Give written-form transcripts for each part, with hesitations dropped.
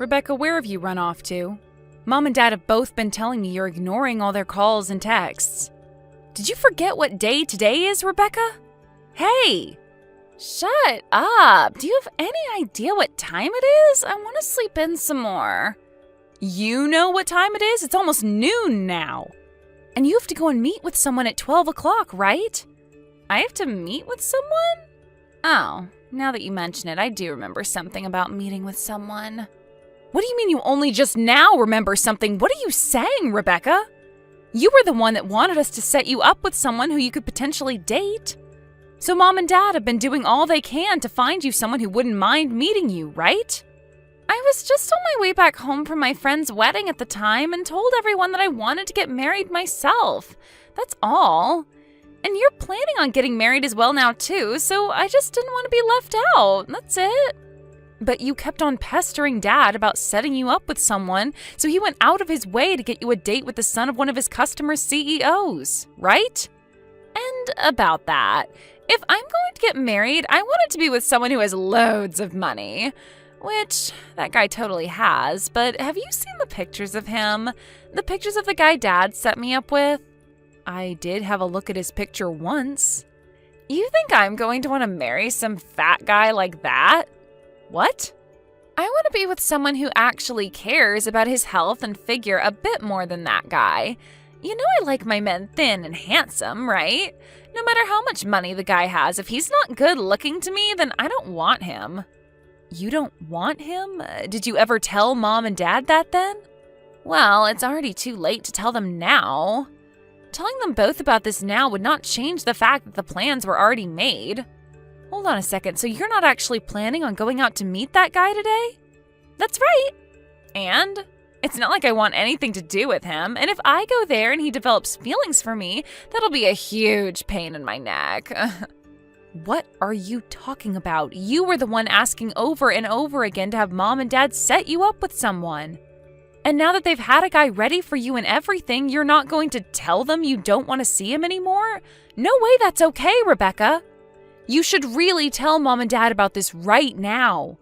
Rebecca, where have you run off to? Mom and Dad have both been telling me you're ignoring all their calls and texts. Did you forget what day today is, Rebecca? Hey! Shut up! Do you have any idea what time it is? I want to sleep in some more. You know what time it is? It's almost noon now. And you have to go and meet with someone at 12 o'clock, right? I have to meet with someone? Oh, now that you mention it, I do remember something about meeting with someone. What do you mean you only just now remember something? What are you saying, Rebecca? You were the one that wanted us to set you up with someone who you could potentially date. So Mom and Dad have been doing all they can to find you someone who wouldn't mind meeting you, right? I was just on my way back home from my friend's wedding at the time and told everyone that I wanted to get married myself. That's all. And you're planning on getting married as well now too, so I just didn't want to be left out. That's it. But you kept on pestering Dad about setting you up with someone, so he went out of his way to get you a date with the son of one of his customers' CEOs, right? And about that, if I'm going to get married, I want it to be with someone who has loads of money. Which, that guy totally has, but have you seen the pictures of him? The pictures of the guy Dad set me up with? I did have a look at his picture once. You think I'm going to want to marry some fat guy like that? What? I want to be with someone who actually cares about his health and figure a bit more than that guy. You know I like my men thin and handsome, right? No matter how much money the guy has, if he's not good looking to me, then I don't want him. You don't want him? Did you ever tell Mom and Dad that then? Well, it's already too late to tell them now. Telling them both about this now would not change the fact that the plans were already made. Hold on a second, so you're not actually planning on going out to meet that guy today? That's right. And it's not like I want anything to do with him, and if I go there and he develops feelings for me, that'll be a huge pain in my neck. What are you talking about? You were the one asking over and over again to have Mom and Dad set you up with someone. And now that they've had a guy ready for you and everything, you're not going to tell them you don't want to see him anymore? No way that's okay, Rebecca. You should really tell Mom and Dad about this right now.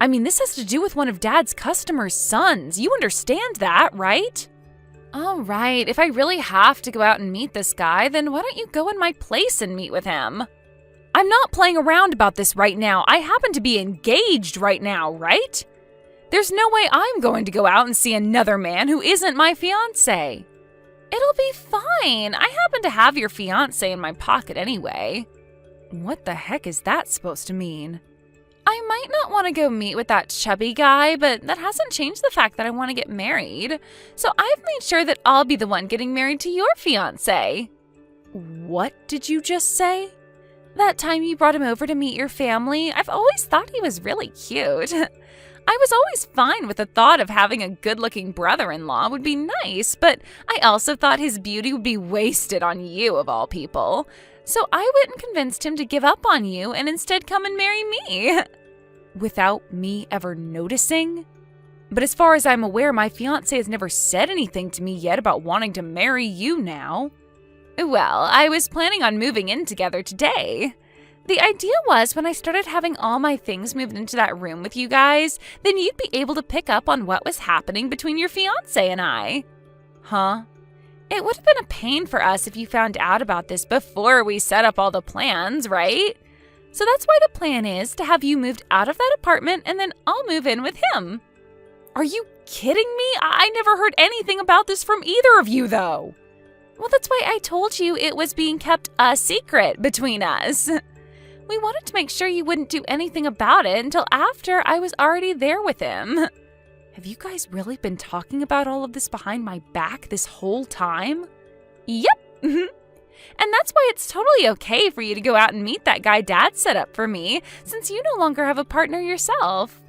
I mean, this has to do with one of Dad's customers' sons. You understand that, right? All right, if I really have to go out and meet this guy, then why don't you go in my place and meet with him? I'm not playing around about this right now. I happen to be engaged right now, right? There's no way I'm going to go out and see another man who isn't my fiancé. It'll be fine. I happen to have your fiancé in my pocket anyway. What the heck is that supposed to mean? I might not want to go meet with that chubby guy, but that hasn't changed the fact that I want to get married. So I've made sure that I'll be the one getting married to your fiancé. What did you just say? That time you brought him over to meet your family, I've always thought he was really cute. I was always fine with the thought of having a good-looking brother-in-law would be nice, but I also thought his beauty would be wasted on you of all people. So I went and convinced him to give up on you and instead come and marry me. Without me ever noticing? But as far as I'm aware, my fiancé has never said anything to me yet about wanting to marry you now. Well, I was planning on moving in together today. The idea was when I started having all my things moved into that room with you guys, then you'd be able to pick up on what was happening between your fiancé and I. Huh? It would have been a pain for us if you found out about this before we set up all the plans, right? So that's why the plan is to have you moved out of that apartment and then I'll move in with him. Are you kidding me? I never heard anything about this from either of you, though. Well, that's why I told you it was being kept a secret between us. We wanted to make sure you wouldn't do anything about it until after I was already there with him. Have you guys really been talking about all of this behind my back this whole time? Yep. And that's why it's totally okay for you to go out and meet that guy Dad set up for me, since you no longer have a partner yourself.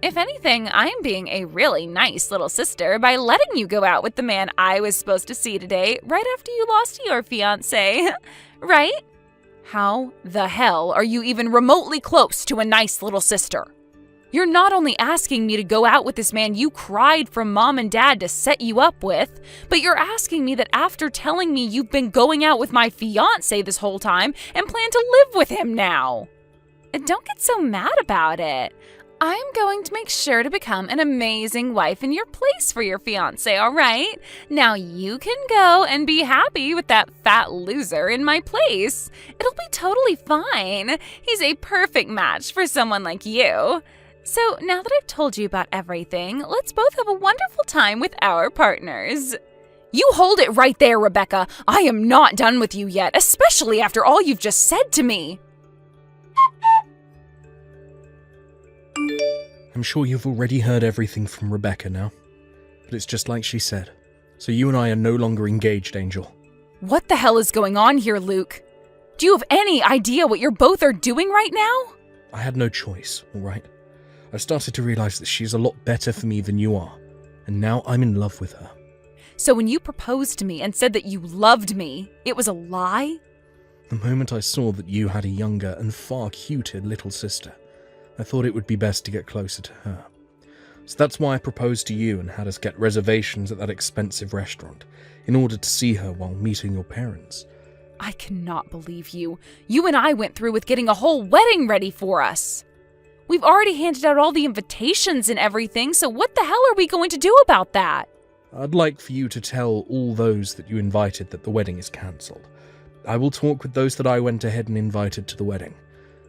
If anything, I'm being a really nice little sister by letting you go out with the man I was supposed to see today right after you lost your fiancé. Right? How the hell are you even remotely close to a nice little sister? You're not only asking me to go out with this man you cried from Mom and Dad to set you up with, but you're asking me that after telling me you've been going out with my fiancé this whole time and plan to live with him now. Don't get so mad about it. I'm going to make sure to become an amazing wife in your place for your fiancé, all right? Now you can go and be happy with that fat loser in my place. It'll be totally fine. He's a perfect match for someone like you. So now that I've told you about everything, let's both have a wonderful time with our partners. You hold it right there, Rebecca. I am not done with you yet, especially after all you've just said to me. I'm sure you've already heard everything from Rebecca now, but it's just like she said. So you and I are no longer engaged, Angel. What the hell is going on here, Luke? Do you have any idea what you both are doing right now? I had no choice, all right? I've started to realize that she's a lot better for me than you are, and now I'm in love with her. So when you proposed to me and said that you loved me, it was a lie? The moment I saw that you had a younger and far cuter little sister, I thought it would be best to get closer to her. So that's why I proposed to you and had us get reservations at that expensive restaurant, in order to see her while meeting your parents. I cannot believe you. You and I went through with getting a whole wedding ready for us. We've already handed out all the invitations and everything, so what the hell are we going to do about that? I'd like for you to tell all those that you invited that the wedding is cancelled. I will talk with those that I went ahead and invited to the wedding.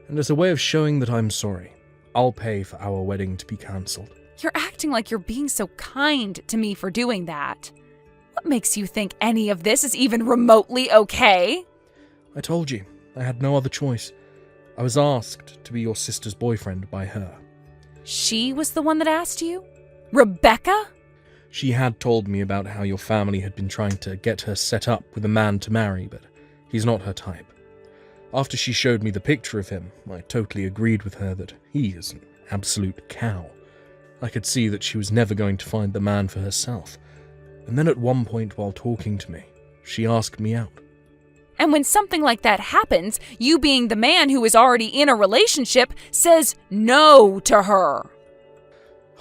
And as a way of showing that I'm sorry, I'll pay for our wedding to be cancelled. You're acting like you're being so kind to me for doing that. What makes you think any of this is even remotely okay? I told you, I had no other choice. I was asked to be your sister's boyfriend by her. She was the one that asked you? Rebecca? She had told me about how your family had been trying to get her set up with a man to marry, but he's not her type. After she showed me the picture of him, I totally agreed with her that he is an absolute cow. I could see that she was never going to find the man for herself. And then at one point while talking to me, she asked me out. And when something like that happens, you being the man who is already in a relationship says no to her.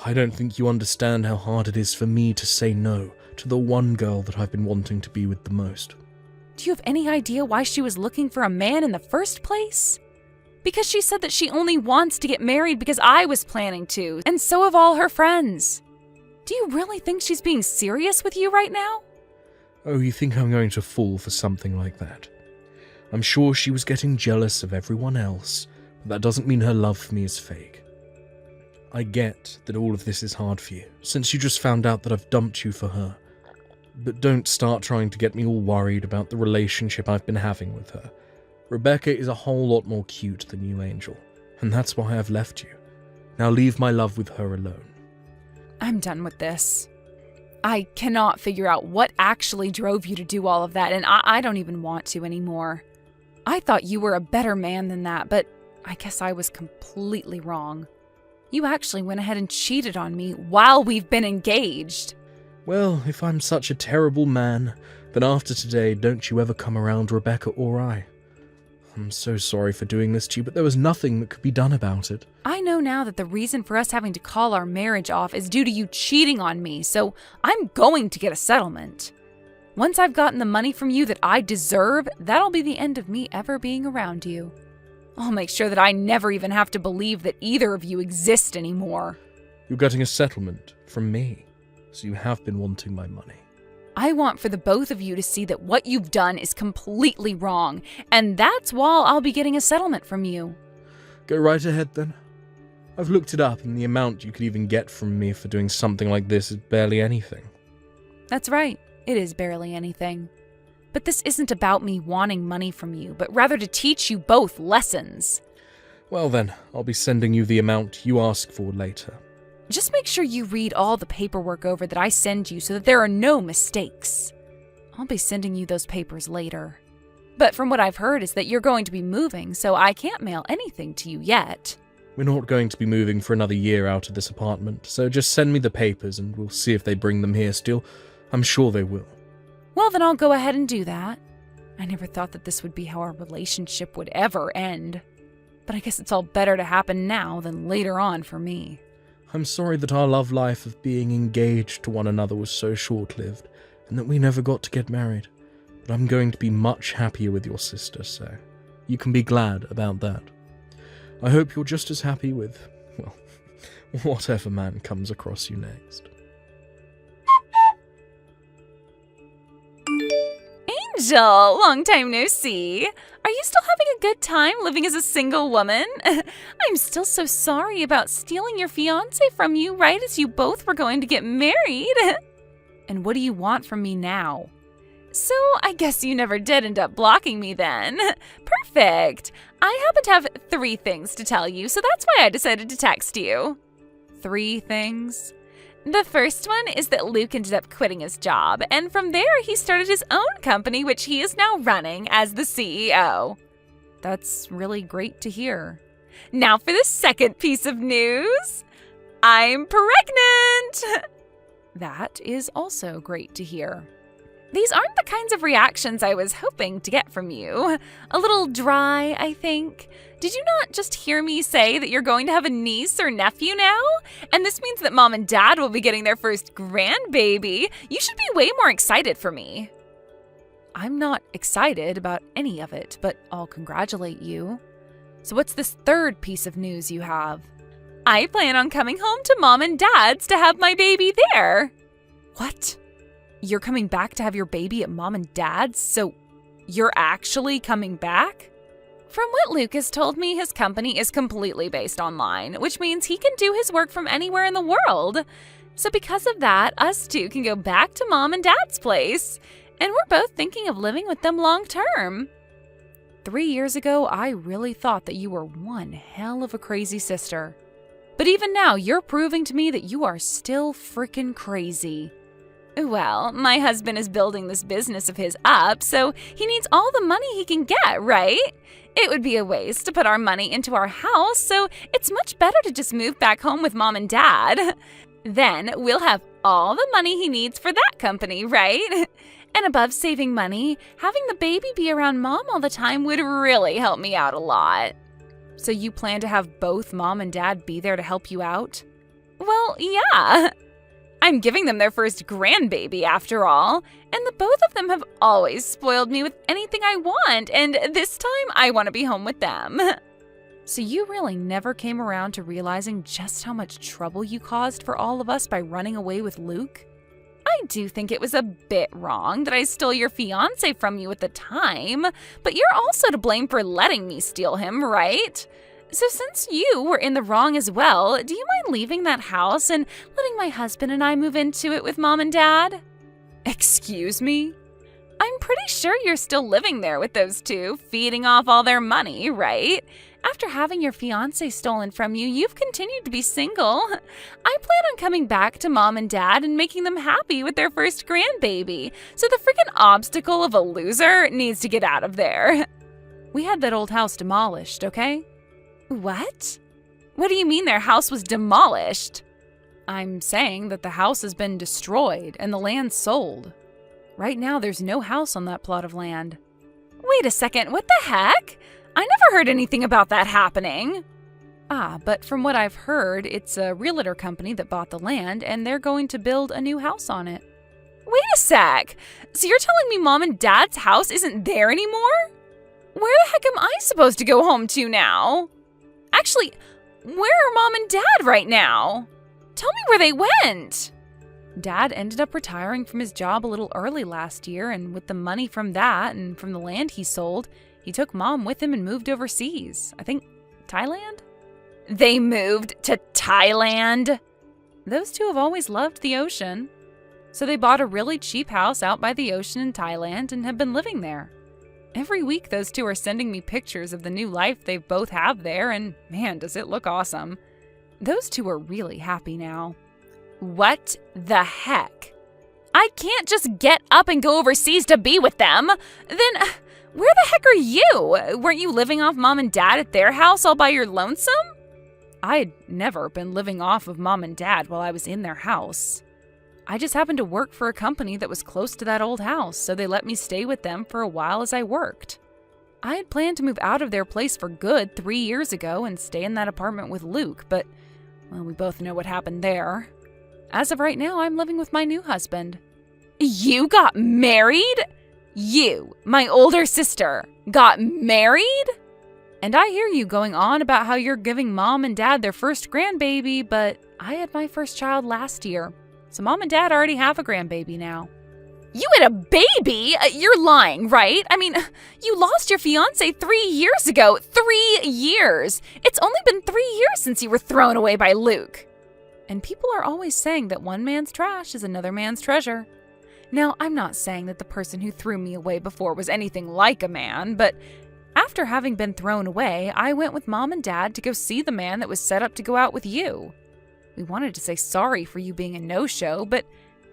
I don't think you understand how hard it is for me to say no to the one girl that I've been wanting to be with the most. Do you have any idea why she was looking for a man in the first place? Because she said that she only wants to get married because I was planning to, and so have all her friends. Do you really think she's being serious with you right now? Oh, you think I'm going to fall for something like that? I'm sure she was getting jealous of everyone else, but that doesn't mean her love for me is fake. I get that all of this is hard for you, since you just found out that I've dumped you for her. But don't start trying to get me all worried about the relationship I've been having with her. Rebecca is a whole lot more cute than you, Angel, and that's why I've left you. Now leave my love with her alone. I'm done with this. I cannot figure out what actually drove you to do all of that, and I don't even want to anymore. I thought you were a better man than that, but I guess I was completely wrong. You actually went ahead and cheated on me while we've been engaged. Well, if I'm such a terrible man, then after today, don't you ever come around Rebecca or I. I'm so sorry for doing this to you, but there was nothing that could be done about it. I know now that the reason for us having to call our marriage off is due to you cheating on me, so I'm going to get a settlement. Once I've gotten the money from you that I deserve, that'll be the end of me ever being around you. I'll make sure that I never even have to believe that either of you exist anymore. You're getting a settlement from me, so you have been wanting my money. I want for the both of you to see that what you've done is completely wrong, and that's why I'll be getting a settlement from you. Go right ahead then. I've looked it up, and the amount you could even get from me for doing something like this is barely anything. That's right, it is barely anything. But this isn't about me wanting money from you, but rather to teach you both lessons. Well then, I'll be sending you the amount you ask for later. Just make sure you read all the paperwork over that I send you so that there are no mistakes. I'll be sending you those papers later. But from what I've heard is that you're going to be moving, so I can't mail anything to you yet. We're not going to be moving for another year out of this apartment, so just send me the papers and we'll see if they bring them here still. I'm sure they will. Well, then I'll go ahead and do that. I never thought that this would be how our relationship would ever end. But I guess it's all better to happen now than later on for me. I'm sorry that our love life of being engaged to one another was so short-lived, and that we never got to get married. But I'm going to be much happier with your sister, so you can be glad about that. I hope you're just as happy with, well, whatever man comes across you next. Angel, long time no see. Are you still having a good time living as a single woman? I'm still so sorry about stealing your fiancé from you right as you both were going to get married. And what do you want from me now? So I guess you never did end up blocking me then. Perfect. I happen to have 3 things to tell you, so that's why I decided to text you. 3 things? The first one is that Luke ended up quitting his job, and from there he started his own company, which he is now running as the CEO. That's really great to hear. Now for the second piece of news. I'm pregnant! That is also great to hear. These aren't the kinds of reactions I was hoping to get from you. A little dry, I think. Did you not just hear me say that you're going to have a niece or nephew now? And this means that Mom and Dad will be getting their first grandbaby. You should be way more excited for me. I'm not excited about any of it, but I'll congratulate you. So what's this third piece of news you have? I plan on coming home to Mom and Dad's to have my baby there. What? You're coming back to have your baby at Mom and Dad's? So you're actually coming back? From what Lucas told me, his company is completely based online, which means he can do his work from anywhere in the world. So because of that, us 2 can go back to Mom and Dad's place. And we're both thinking of living with them long term. 3 years ago, I really thought that you were one hell of a crazy sister. But even now, you're proving to me that you are still frickin' crazy. Well, my husband is building this business of his up, so he needs all the money he can get, right? It would be a waste to put our money into our house, so it's much better to just move back home with Mom and Dad. Then we'll have all the money he needs for that company, right? And above saving money, having the baby be around Mom all the time would really help me out a lot. So you plan to have both Mom and Dad be there to help you out? Well, yeah. I'm giving them their first grandbaby after all, and the both of them have always spoiled me with anything I want, and this time I want to be home with them. So you really never came around to realizing just how much trouble you caused for all of us by running away with Luke? I do think it was a bit wrong that I stole your fiancé from you at the time, but you're also to blame for letting me steal him, right? So since you were in the wrong as well, do you mind leaving that house and letting my husband and I move into it with Mom and Dad? Excuse me? I'm pretty sure you're still living there with those 2, feeding off all their money, right? After having your fiancé stolen from you, you've continued to be single. I plan on coming back to Mom and Dad and making them happy with their first grandbaby, so the freaking obstacle of a loser needs to get out of there. We had that old house demolished, okay? What? What do you mean their house was demolished? I'm saying that the house has been destroyed and the land sold. Right now, there's no house on that plot of land. Wait a second, what the heck? I never heard anything about that happening. But from what I've heard, it's a realtor company that bought the land and they're going to build a new house on it. Wait a sec. So you're telling me Mom and Dad's house isn't there anymore? Where the heck am I supposed to go home to now? Actually, where are Mom and Dad right now? Tell me where they went. Dad ended up retiring from his job a little early last year, and with the money from that and from the land he sold, he took Mom with him and moved overseas. I think Thailand? They moved to Thailand? Those 2 have always loved the ocean. So they bought a really cheap house out by the ocean in Thailand and have been living there. Every week those 2 are sending me pictures of the new life they both have there, and man, does it look awesome. Those 2 are really happy now. What the heck? I can't just get up and go overseas to be with them. Then where the heck are you? Weren't you living off Mom and Dad at their house all by your lonesome? I'd never been living off of Mom and Dad while I was in their house. I just happened to work for a company that was close to that old house, so they let me stay with them for a while as I worked. I had planned to move out of their place for good 3 years ago and stay in that apartment with Luke, but, well, we both know what happened there. As of right now, I'm living with my new husband. You got married? You, my older sister, got married? And I hear you going on about how you're giving Mom and Dad their first grandbaby, but I had my first child last year. So Mom and Dad already have a grandbaby now. You had a baby? You're lying, right? I mean, you lost your fiancé 3 years ago. 3 years! It's only been 3 years since you were thrown away by Luke. And people are always saying that one man's trash is another man's treasure. Now, I'm not saying that the person who threw me away before was anything like a man, but after having been thrown away, I went with Mom and Dad to go see the man that was set up to go out with you. We wanted to say sorry for you being a no-show, but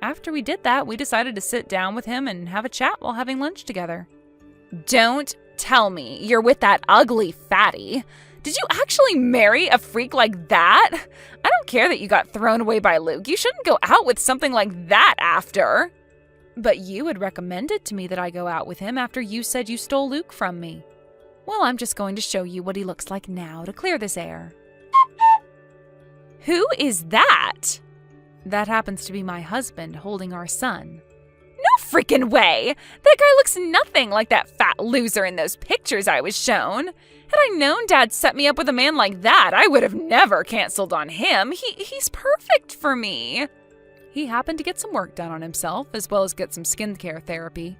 after we did that, we decided to sit down with him and have a chat while having lunch together. Don't tell me you're with that ugly fatty. Did you actually marry a freak like that? I don't care that you got thrown away by Luke. You shouldn't go out with something like that after. But you had recommended to me that I go out with him after you said you stole Luke from me. Well, I'm just going to show you what he looks like now to clear this air. Who is that? That happens to be my husband holding our son. No freaking way! That guy looks nothing like that fat loser in those pictures I was shown. Had I known Dad set me up with a man like that, I would have never canceled on him. He's perfect for me. He happened to get some work done on himself, as well as get some skincare therapy.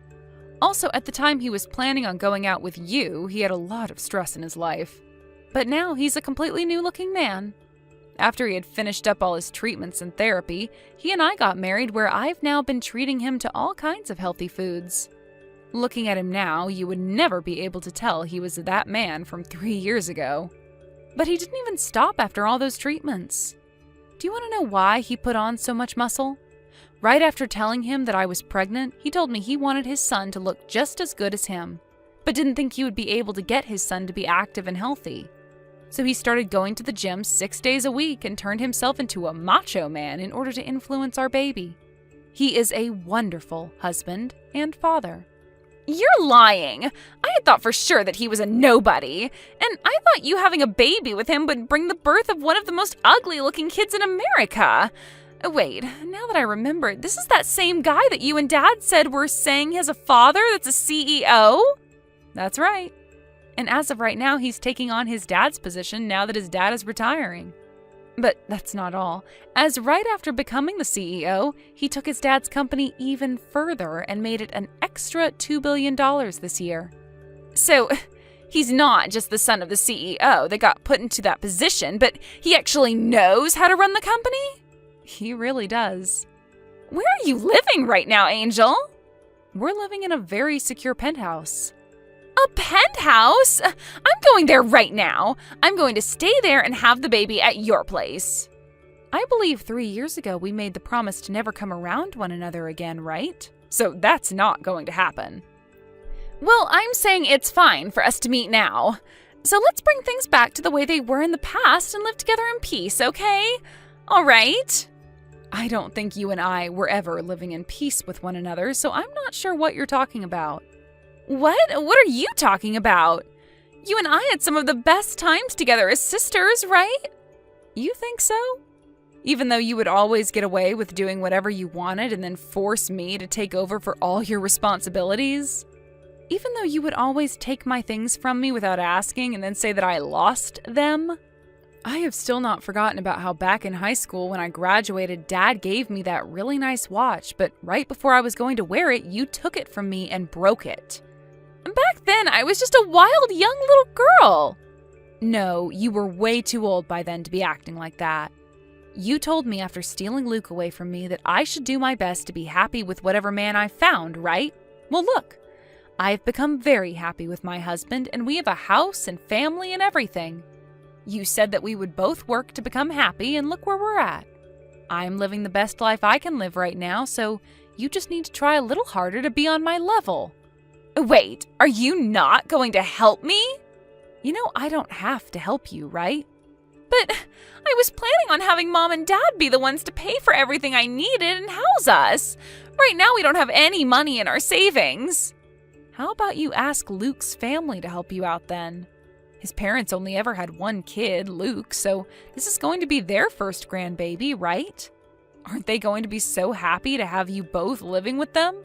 Also, at the time he was planning on going out with you, he had a lot of stress in his life. But now he's a completely new-looking man. After he had finished up all his treatments and therapy, he and I got married, where I've now been treating him to all kinds of healthy foods. Looking at him now, you would never be able to tell he was that man from 3 years ago. But he didn't even stop after all those treatments. Do you want to know why he put on so much muscle? Right after telling him that I was pregnant, he told me he wanted his son to look just as good as him, but didn't think he would be able to get his son to be active and healthy. So he started going to the gym 6 days a week and turned himself into a macho man in order to influence our baby. He is a wonderful husband and father. You're lying! I had thought for sure that he was a nobody, and I thought you having a baby with him would bring the birth of one of the most ugly-looking kids in America. Wait, now that I remember, this is that same guy that you and Dad said were saying has a father that's a CEO? That's right. And as of right now, he's taking on his dad's position now that his dad is retiring. But that's not all. As right after becoming the CEO, he took his dad's company even further and made it an extra $2 billion this year. So, he's not just the son of the CEO that got put into that position, but he actually knows how to run the company? He really does. Where are you living right now, Angel? We're living in a very secure penthouse. A penthouse? I'm going there right now. I'm going to stay there and have the baby at your place. I believe 3 years ago we made the promise to never come around one another again, right? So that's not going to happen. Well, I'm saying it's fine for us to meet now. So let's bring things back to the way they were in the past and live together in peace, okay? All right? I don't think you and I were ever living in peace with one another, so I'm not sure what you're talking about. What? What are you talking about? You and I had some of the best times together as sisters, right? You think so? Even though you would always get away with doing whatever you wanted and then force me to take over for all your responsibilities? Even though you would always take my things from me without asking and then say that I lost them? I have still not forgotten about how back in high school when I graduated, Dad gave me that really nice watch, but right before I was going to wear it, you took it from me and broke it. Back then, I was just a wild young little girl. No, you were way too old by then to be acting like that. You told me after stealing Luke away from me that I should do my best to be happy with whatever man I found, right? Well, look, I've become very happy with my husband, and we have a house and family and everything. You said that we would both work to become happy, and look where we're at. I'm living the best life I can live right now, so you just need to try a little harder to be on my level. Wait, are you not going to help me? You know, I don't have to help you, right? But I was planning on having Mom and Dad be the ones to pay for everything I needed and house us. Right now we don't have any money in our savings. How about you ask Luke's family to help you out then? His parents only ever had one kid, Luke, so this is going to be their first grandbaby, right? Aren't they going to be so happy to have you both living with them?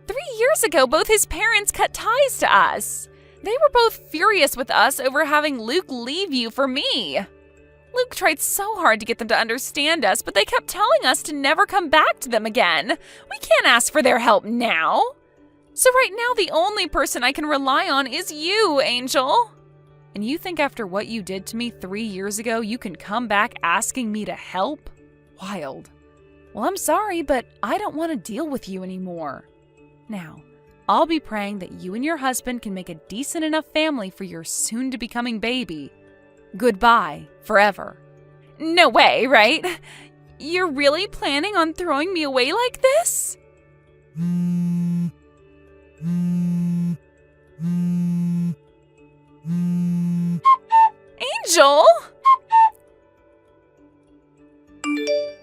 3 years ago, both his parents cut ties to us. They were both furious with us over having Luke leave you for me. Luke tried so hard to get them to understand us, but they kept telling us to never come back to them again. We can't ask for their help now. So right now, the only person I can rely on is you, Angel. And you think after what you did to me 3 years ago, you can come back asking me to help? Wild. Well, I'm sorry, but I don't want to deal with you anymore. Now, I'll be praying that you and your husband can make a decent enough family for your soon-to-becoming baby. Goodbye, forever. No way, right? You're really planning on throwing me away like this? Angel!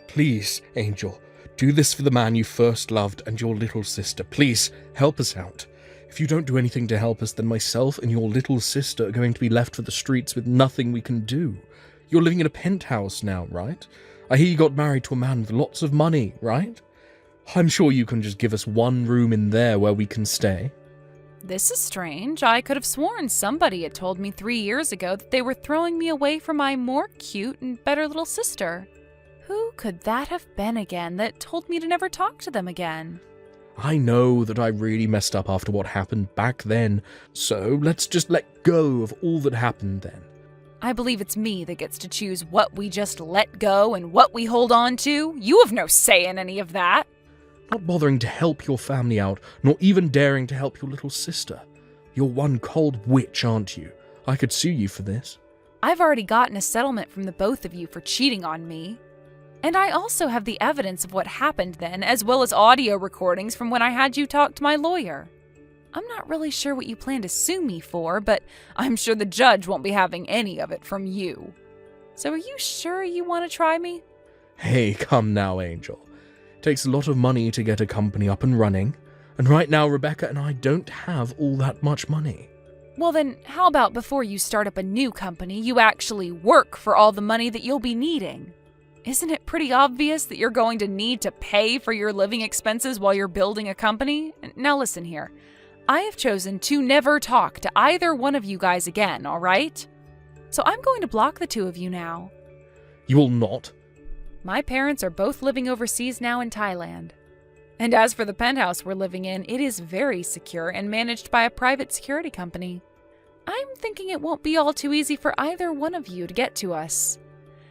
Please, Angel, do this for the man you first loved and your little sister. Please, help us out. If you don't do anything to help us, then myself and your little sister are going to be left for the streets with nothing we can do. You're living in a penthouse now, right? I hear you got married to a man with lots of money, right? I'm sure you can just give us one room in there where we can stay. This is strange. I could have sworn somebody had told me 3 years ago that they were throwing me away from my more cute and better little sister. Who could that have been again that told me to never talk to them again? I know that I really messed up after what happened back then, so let's just let go of all that happened then. I believe it's me that gets to choose what we just let go and what we hold on to. You have no say in any of that. Not bothering to help your family out, nor even daring to help your little sister. You're one cold witch, aren't you? I could sue you for this. I've already gotten a settlement from the both of you for cheating on me. And I also have the evidence of what happened then, as well as audio recordings from when I had you talk to my lawyer. I'm not really sure what you plan to sue me for, but I'm sure the judge won't be having any of it from you. So are you sure you want to try me? Hey, come now, Angel. It takes a lot of money to get a company up and running, and right now Rebecca and I don't have all that much money. Well then, how about before you start up a new company, you actually work for all the money that you'll be needing? Isn't it pretty obvious that you're going to need to pay for your living expenses while you're building a company? Now listen here. I have chosen to never talk to either one of you guys again, all right? So I'm going to block the two of you now. You will not? My parents are both living overseas now in Thailand. And as for the penthouse we're living in, it is very secure and managed by a private security company. I'm thinking it won't be all too easy for either one of you to get to us.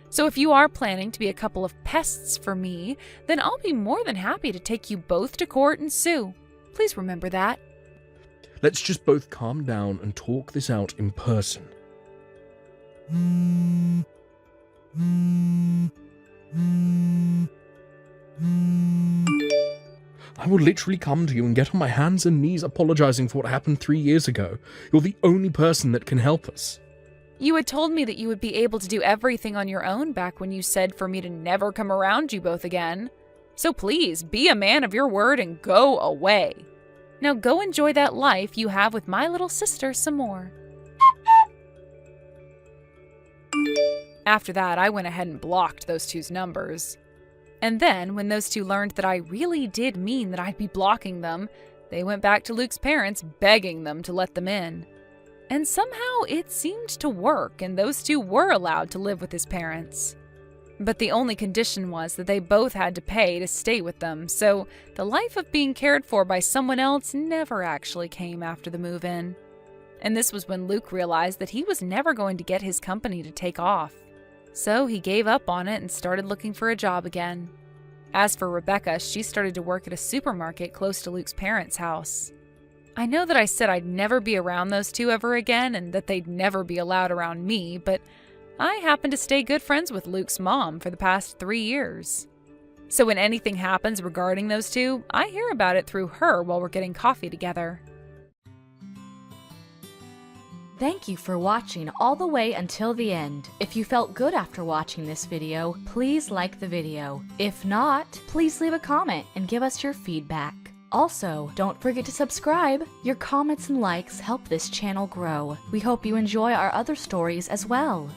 So if you are planning to be a couple of pests for me, then I'll be more than happy to take you both to court and sue. Please remember that. Let's just both calm down and talk this out in person. I will literally come to you and get on my hands and knees apologizing for what happened 3 years ago. You're the only person that can help us. You had told me that you would be able to do everything on your own back when you said for me to never come around you both again. So please, be a man of your word and go away. Now go enjoy that life you have with my little sister some more. After that, I went ahead and blocked those two's numbers. And then, when those two learned that I really did mean that I'd be blocking them, they went back to Luke's parents, begging them to let them in. And somehow it seemed to work, and those two were allowed to live with his parents. But the only condition was that they both had to pay to stay with them, so the life of being cared for by someone else never actually came after the move-in. And this was when Luke realized that he was never going to get his company to take off. So he gave up on it and started looking for a job again. As for Rebecca, she started to work at a supermarket close to Luke's parents' house. I know that I said I'd never be around those two ever again and that they'd never be allowed around me, but I happened to stay good friends with Luke's mom for the past 3 years. So when anything happens regarding those two, I hear about it through her while we're getting coffee together. Thank you for watching all the way until the end. If you felt good after watching this video, please like the video. If not, please leave a comment and give us your feedback. Also, don't forget to subscribe. Your comments and likes help this channel grow. We hope you enjoy our other stories as well.